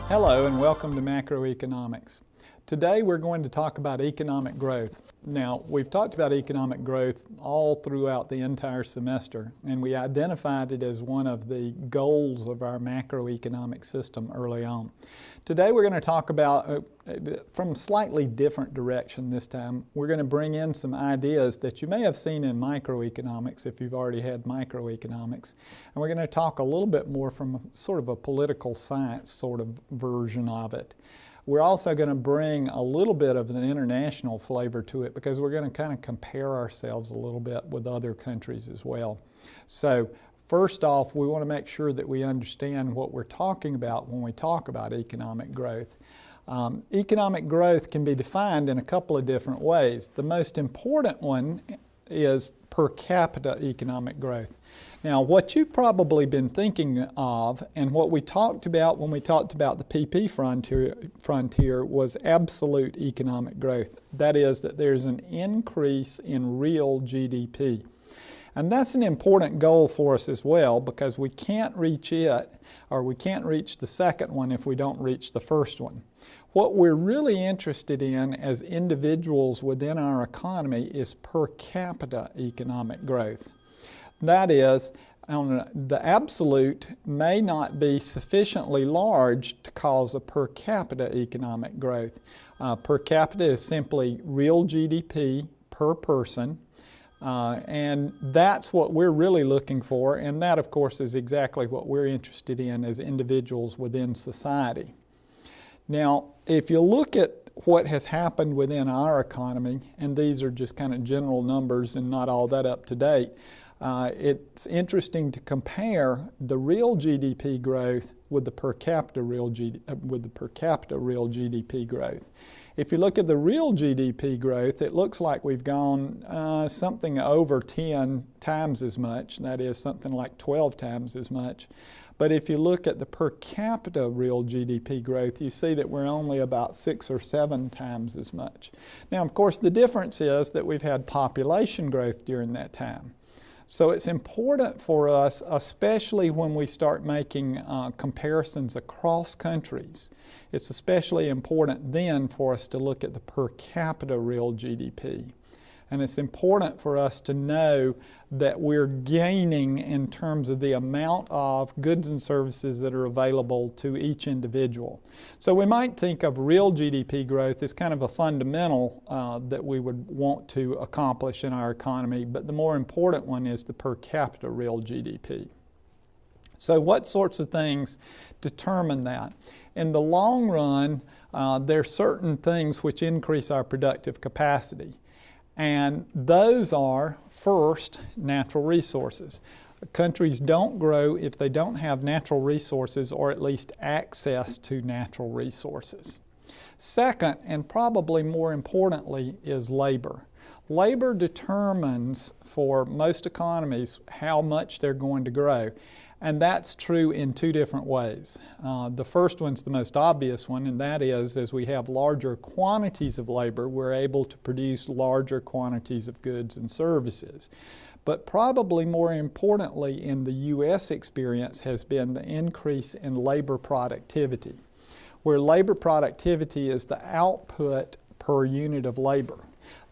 Hello and welcome to Macroeconomics. Today we're going to talk about economic growth. Now, we've talked about economic growth all throughout the entire semester, and we identified it as one of the goals of our macroeconomic system early on. Today we're going to talk about, from a slightly different direction this time, we're going to bring in some ideas that you may have seen in microeconomics if you've already had microeconomics, and we're going to talk a little bit more from sort of a political science sort of version of it. We're also going to bring a little bit of an international flavor to it because we're going to kind of compare ourselves a little bit with other countries as well. So first off, we want to make sure that we understand what we're talking about when we talk about economic growth. Economic growth can be defined in a couple of different ways. The most important one is per capita economic growth. Now, what you've probably been thinking of and what we talked about when we talked about the PP frontier was absolute economic growth. That is, that there's an increase in real GDP. And that's an important goal for us as well because we can't reach it, or we can't reach the second one if we don't reach the first one. What we're really interested in as individuals within our economy is per capita economic growth. That is, the absolute may not be sufficiently large to cause a per capita economic growth. Per capita is simply real GDP per person, and that's what we're really looking for, and that of course is exactly what we're interested in as individuals within society. Now, if you look at what has happened within our economy, and these are just kind of general numbers and not all that up to date, it's interesting to compare the real GDP growth with the per capita real GDP growth. If you look at the real GDP growth, it looks like we've gone something over 10 times as much, that is something like 12 times as much. But if you look at the per capita real GDP growth, you see that we're only about 6 or 7 times as much. Now, of course, the difference is that we've had population growth during that time. So it's important for us, especially when we start making comparisons across countries, it's especially important then for us to look at the per capita real GDP. And it's important for us to know that we're gaining in terms of the amount of goods and services that are available to each individual. So we might think of real GDP growth as kind of a fundamental that we would want to accomplish in our economy, but the more important one is the per capita real GDP. So what sorts of things determine that? In the long run, there are certain things which increase our productive capacity. And those are, first, natural resources. Countries don't grow if they don't have natural resources or at least access to natural resources. Second, and probably more importantly, is labor. Labor determines for most economies how much they're going to grow. And that's true in two different ways. The first one's the most obvious one, and that is as we have larger quantities of labor, we're able to produce larger quantities of goods and services. But probably more importantly in the U.S. experience has been the increase in labor productivity, where labor productivity is the output per unit of labor.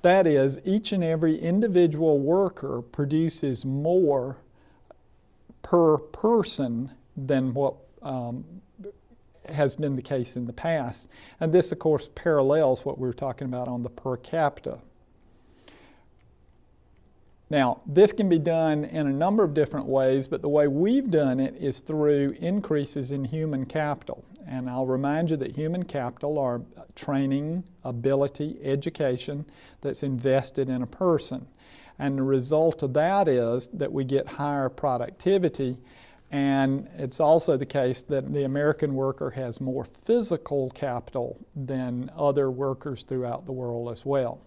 That is, each and every individual worker produces more per person than what has been the case in the past. And this, of course, parallels what we were talking about on the per capita. Now, this can be done in a number of different ways, but the way we've done it is through increases in human capital. And I'll remind you that human capital are training, ability, education that's invested in a person. And the result of that is that we get higher productivity, and it's also the case that the American worker has more physical capital than other workers throughout the world as well.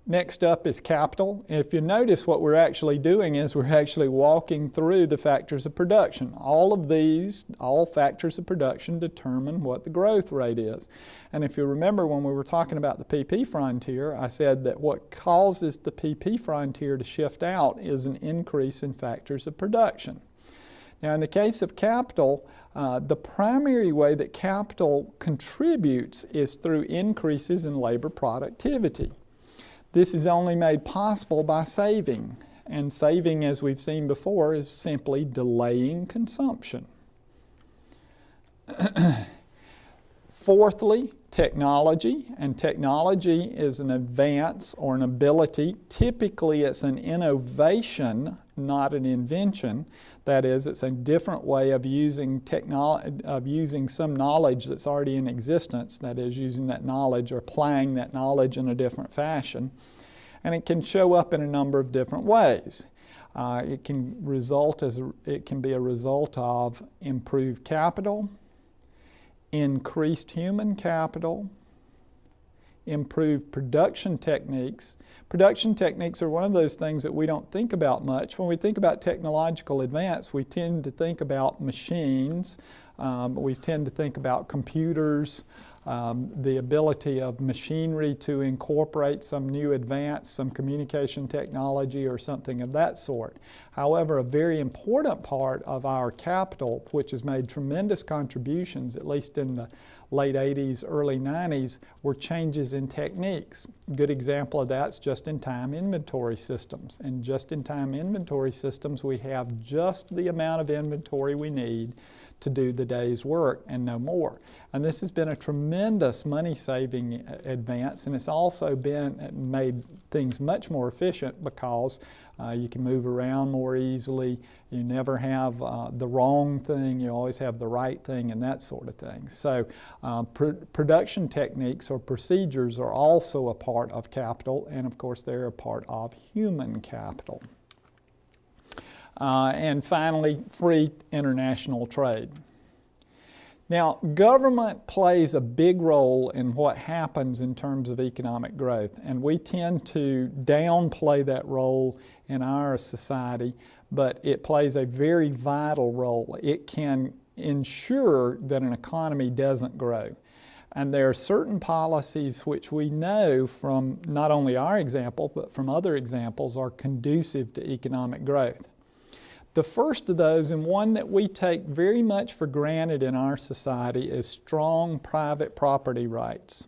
Next up is capital. If you notice, what we're actually doing is we're actually walking through the factors of production. All of these, all factors of production determine what the growth rate is. And if you remember when we were talking about the PP frontier, I said that what causes the PP frontier to shift out is an increase in factors of production. Now, in the case of capital, the primary way that capital contributes is through increases in labor productivity. This is only made possible by saving, and saving, as we've seen before, is simply delaying consumption. Fourthly, technology, and technology is an advance or an ability. Typically, it's an innovation, not an invention. That is, it's a different way of using some knowledge that's already in existence. That is, using that knowledge or applying that knowledge in a different fashion. And it can show up in a number of different ways. It can be a result of improved capital, increased human capital, improved production techniques. Production techniques are one of those things that we don't think about much. When we think about technological advance, we tend to think about machines, we tend to think about computers, the ability of machinery to incorporate some new advance, some communication technology or something of that sort. However, a very important part of our capital, which has made tremendous contributions, at least in the late 80s, early 90s, were changes in techniques. A good example of that is just-in-time inventory systems. In just-in-time inventory systems, we have just the amount of inventory we need to do the day's work and no more. And this has been a tremendous money-saving advance, and it's also made things much more efficient because you can move around more easily. You never have the wrong thing. You always have the right thing and that sort of thing. So production techniques or procedures are also a part of capital, and of course they're a part of human capital. And finally, free international trade. Now, government plays a big role in what happens in terms of economic growth, and we tend to downplay that role in our society, but it plays a very vital role. It can ensure that an economy doesn't grow. And there are certain policies which we know from not only our example, but from other examples, are conducive to economic growth. The first of those, and one that we take very much for granted in our society, is strong private property rights.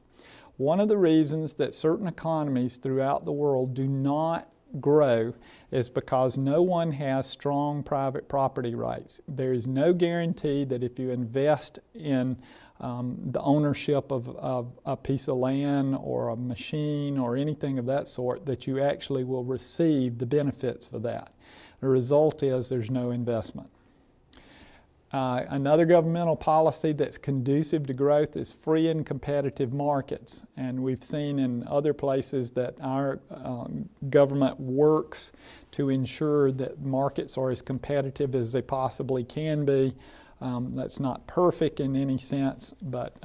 One of the reasons that certain economies throughout the world do not grow is because no one has strong private property rights. There is no guarantee that if you invest in the ownership of a piece of land or a machine or anything of that sort, that you actually will receive the benefits for that. The result is there's no investment. Another governmental policy that's conducive to growth is free and competitive markets. And we've seen in other places that our government works to ensure that markets are as competitive as they possibly can be. That's not perfect in any sense, but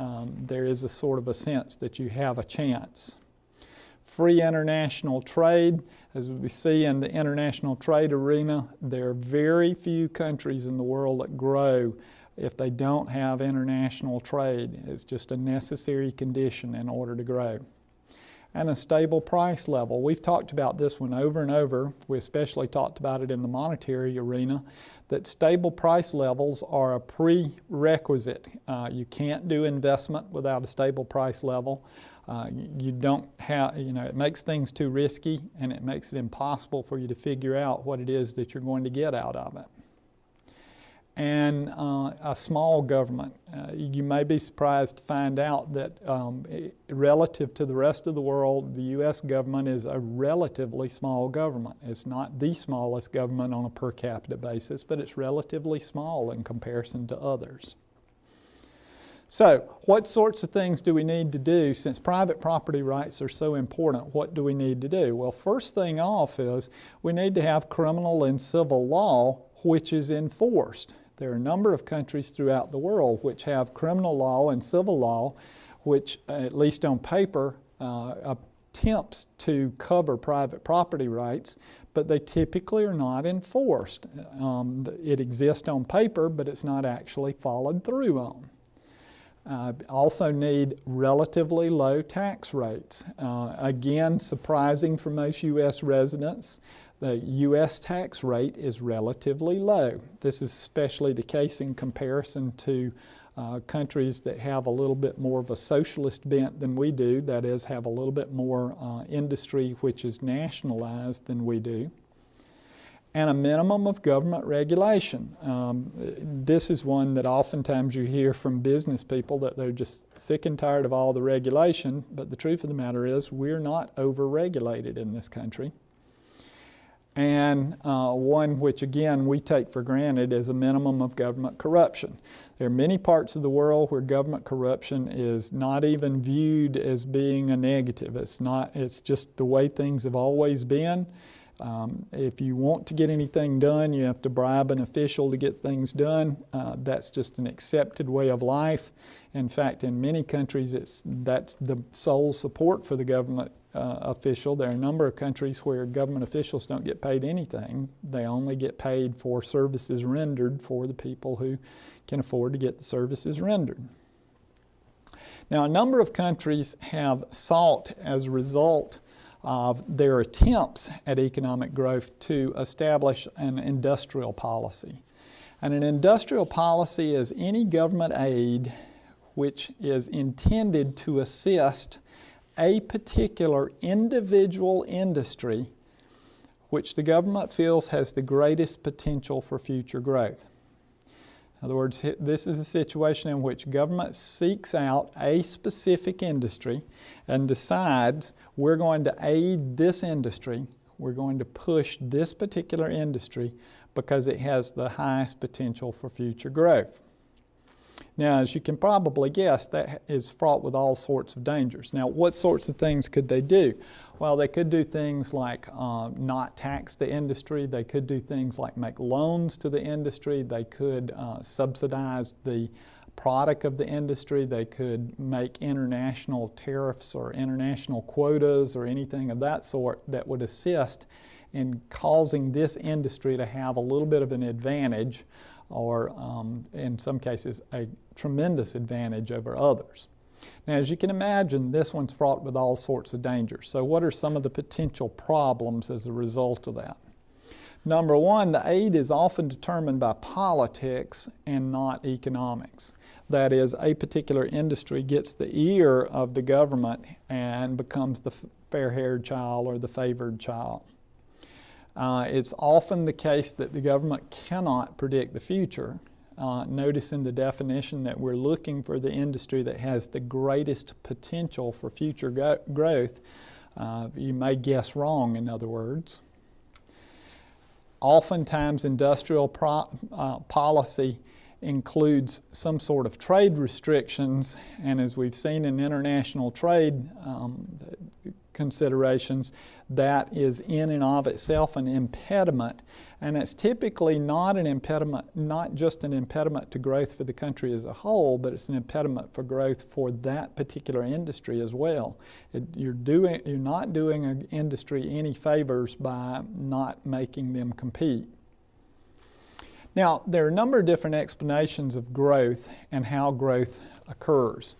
there is a sort of a sense that you have a chance. Free international trade. As we see in the international trade arena, there are very few countries in the world that grow if they don't have international trade. It's just a necessary condition in order to grow. And a stable price level. We've talked about this one over and over. We especially talked about it in the monetary arena, that stable price levels are a prerequisite. You can't do investment without a stable price level. You don't have, it makes things too risky, and it makes it impossible for you to figure out what it is that you're going to get out of it. And a small government. You may be surprised to find out that relative to the rest of the world, the U.S. government is a relatively small government. It's not the smallest government on a per capita basis, but it's relatively small in comparison to others. So, what sorts of things do we need to do? Since private property rights are so important, what do we need to do? Well, first thing off is we need to have criminal and civil law which is enforced. There are a number of countries throughout the world which have criminal law and civil law which, at least on paper, attempts to cover private property rights, but they typically are not enforced. It exists on paper, but it's not actually followed through on. Also need relatively low tax rates. Again, surprising for most U.S. residents, The U.S. tax rate is relatively low. This is especially the case in comparison to countries that have a little bit more of a socialist bent than we do, that is, have a little bit more industry which is nationalized than we do, and a minimum of government regulation. This is one that oftentimes you hear from business people, that they're just sick and tired of all the regulation, but the truth of the matter is we're not over-regulated in this country. And one which, again, we take for granted is a minimum of government corruption. There are many parts of the world where government corruption is not even viewed as being a negative. It's just the way things have always been. If you want to get anything done, you have to bribe an official to get things done. That's just an accepted way of life. In fact, in many countries, that's the sole support for the government official. There are a number of countries where government officials don't get paid anything. They only get paid for services rendered for the people who can afford to get the services rendered. Now, a number of countries have sought, as a result of their attempts at economic growth, to establish an industrial policy. And an industrial policy is any government aid which is intended to assist a particular individual industry which the government feels has the greatest potential for future growth. In other words, this is a situation in which government seeks out a specific industry and decides, we're going to aid this industry, we're going to push this particular industry because it has the highest potential for future growth. Now, as you can probably guess, that is fraught with all sorts of dangers. Now, what sorts of things could they do? Well, they could do things like not tax the industry. They could do things like make loans to the industry. They could subsidize the product of the industry. They could make international tariffs or international quotas or anything of that sort that would assist in causing this industry to have a little bit of an advantage, or in some cases a tremendous advantage over others. Now, as you can imagine, this one's fraught with all sorts of dangers. So what are some of the potential problems as a result of that? Number one, the aid is often determined by politics and not economics. That is, a particular industry gets the ear of the government and becomes the fair-haired child or the favored child. It's often the case that the government cannot predict the future. Notice in the definition that we're looking for the industry that has the greatest potential for future growth. You may guess wrong, in other words. Oftentimes, industrial policy includes some sort of trade restrictions, and as we've seen in international trade considerations, that is in and of itself an impediment, and it's typically not an impediment, not just an impediment to growth for the country as a whole, but it's an impediment for growth for that particular industry as well. You're not doing an industry any favors by not making them compete. Now, there are a number of different explanations of growth and how growth occurs.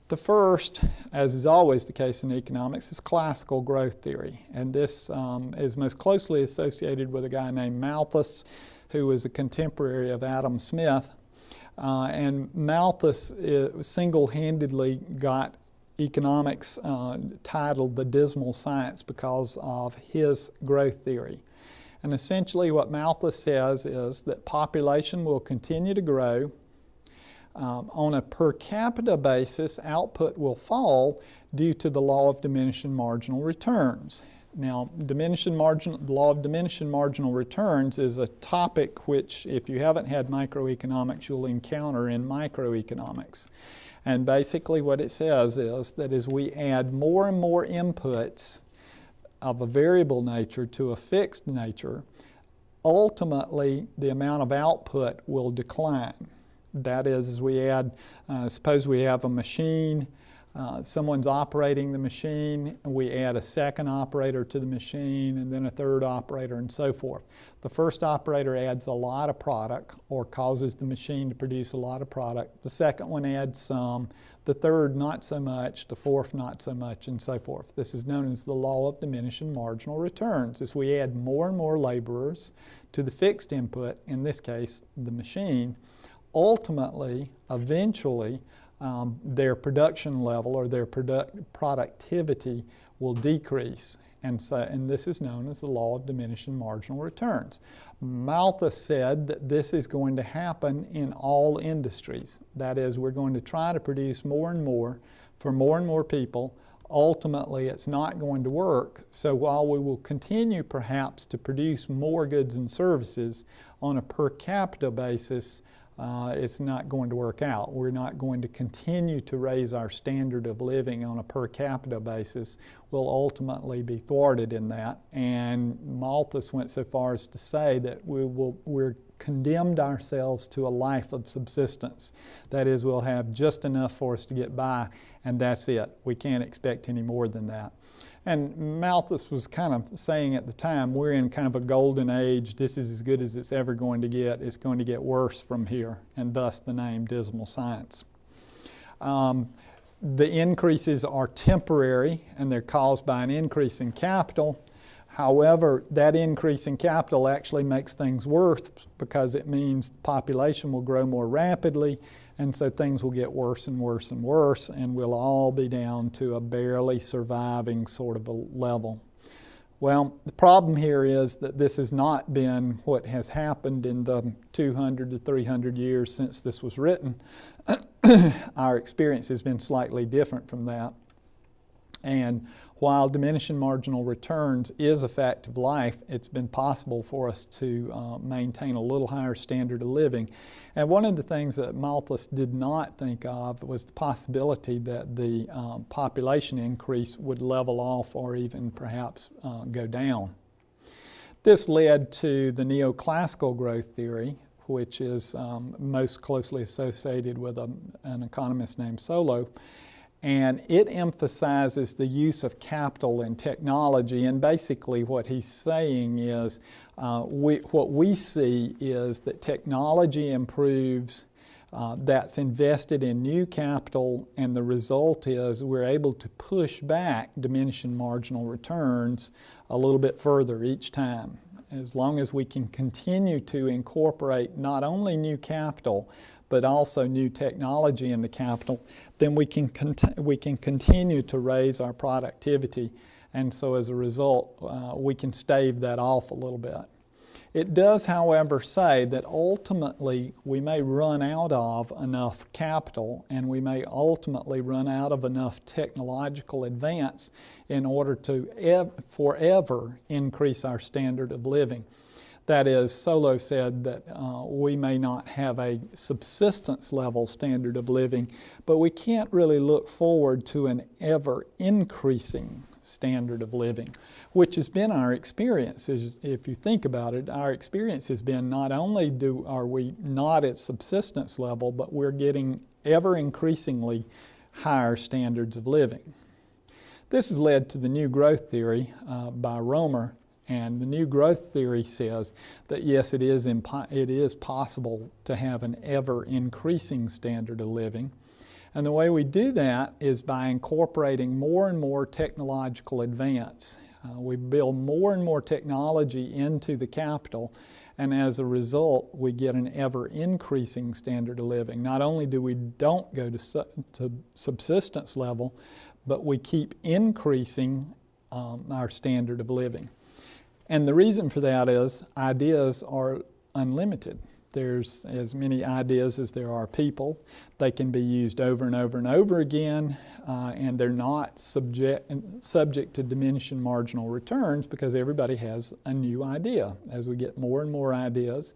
The first, as is always the case in economics, is classical growth theory. And this is most closely associated with a guy named Malthus, who was a contemporary of Adam Smith. And Malthus single-handedly got economics titled the dismal science because of his growth theory. And essentially what Malthus says is that population will continue to grow. On a per capita basis, output will fall due to the law of diminishing marginal returns. Now, the law of diminishing marginal returns is a topic which, if you haven't had microeconomics, you'll encounter in microeconomics. And basically what it says is that as we add more and more inputs of a variable nature to a fixed nature, ultimately the amount of output will decline. That is, as we add, suppose we have a machine Someone's operating the machine, and we add a second operator to the machine, and then a third operator, and so forth. The first operator adds a lot of product or causes the machine to produce a lot of product. The second one adds some. The third, not so much. The fourth, not so much, and so forth. This is known as the law of diminishing marginal returns. As we add more and more laborers to the fixed input, in this case, the machine, ultimately, eventually, their production level or their productivity will decrease. And this is known as the law of diminishing marginal returns. Malthus said that this is going to happen in all industries. That is, we're going to try to produce more and more for more and more people. Ultimately, it's not going to work. So while we will continue perhaps to produce more goods and services on a per capita basis, it's not going to work out. We're not going to continue to raise our standard of living on a per capita basis. We'll ultimately be thwarted in that. And Malthus went so far as to say that we're condemned ourselves to a life of subsistence. That is, we'll have just enough for us to get by, and that's it. We can't expect any more than that. And Malthus was kind of saying at the time, we're in kind of a golden age. This is as good as it's ever going to get. It's going to get worse from here, and thus the name dismal science. The increases are temporary, and they're caused by an increase in capital. However, that increase in capital actually makes things worse because it means the population will grow more rapidly, and so things will get worse and worse and worse, and we'll all be down to a barely surviving sort of a level. Well, the problem here is that this has not been what has happened in the 200 to 300 years since this was written. Our experience has been slightly different from that. And while diminishing marginal returns is a fact of life, it's been possible for us to maintain a little higher standard of living. And one of the things that Malthus did not think of was the possibility that the population increase would level off or even perhaps go down. This led to the Neoclassical growth theory, which is most closely associated with an economist named Solow. And it emphasizes the use of capital and technology. And basically what he's saying is, what we see is that technology improves, that's invested in new capital, and the result is we're able to push back diminishing marginal returns a little bit further each time. As long as we can continue to incorporate not only new capital, but also new technology in the capital, then we can continue to raise our productivity. And so as a result, we can stave that off a little bit. It does, however, say that ultimately we may run out of enough capital, and we may ultimately run out of enough technological advance in order to forever increase our standard of living. That is, Solow said that we may not have a subsistence level standard of living, but we can't really look forward to an ever increasing standard of living, which has been our experience. If you think about it, our experience has been not only are we not at subsistence level, but we're getting ever increasingly higher standards of living. This has led to the new growth theory by Romer. And the new growth theory says that yes, it is possible to have an ever-increasing standard of living. And the way we do that is by incorporating more and more technological advance. We build more and more technology into the capital, and as a result, we get an ever-increasing standard of living. Not only do we don't go to subsistence level, but we keep increasing our standard of living. And the reason for that is ideas are unlimited. There's as many ideas as there are people. They can be used over and over and over again, and they're not subject to diminishing marginal returns because everybody has a new idea. As we get more and more ideas,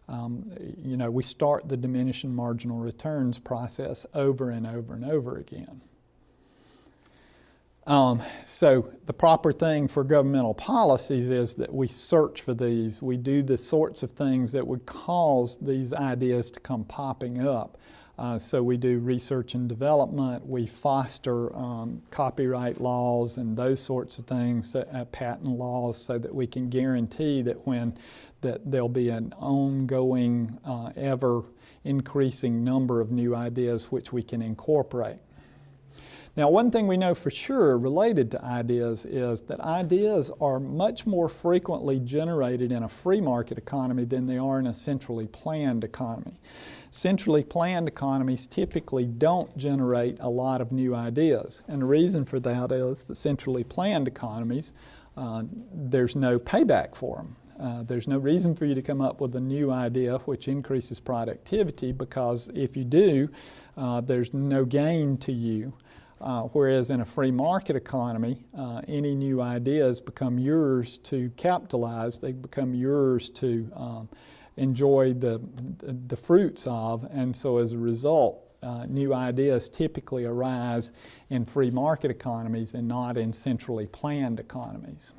we start the diminishing marginal returns process over and over and over again. So the proper thing for governmental policies is that we search for these. We do the sorts of things that would cause these ideas to come popping up. So we do research and development, we foster copyright laws and those sorts of things, patent laws, so that we can guarantee that that there'll be an ongoing, ever increasing number of new ideas which we can incorporate. Now, one thing we know for sure related to ideas is that ideas are much more frequently generated in a free market economy than they are in a centrally planned economy. Centrally planned economies typically don't generate a lot of new ideas. And the reason for that is that centrally planned economies, there's no payback for them. There's no reason for you to come up with a new idea which increases productivity, because if you do, there's no gain to you. Whereas in a free market economy, any new ideas become yours to capitalize. They become yours to enjoy the fruits of, and so as a result, new ideas typically arise in free market economies and not in centrally planned economies.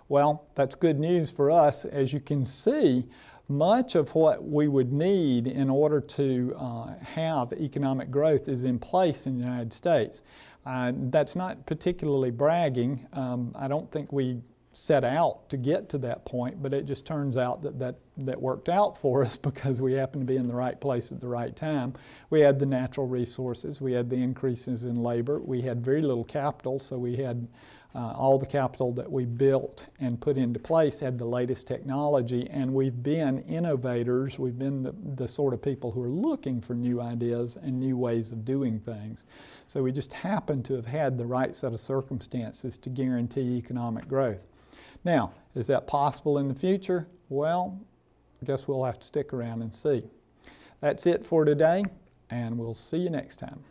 Well, that's good news for us. As you can see, much of what we would need in order to have economic growth is in place in the United States. That's not particularly bragging. I don't think we set out to get to that point, but it just turns out that worked out for us because we happened to be in the right place at the right time. We had the natural resources, we had the increases in labor, we had very little capital, so we had all the capital that we built and put into place had the latest technology, and we've been innovators. We've been the sort of people who are looking for new ideas and new ways of doing things. So we just happen to have had the right set of circumstances to guarantee economic growth. Now, is that possible in the future? Well, I guess we'll have to stick around and see. That's it for today, and we'll see you next time.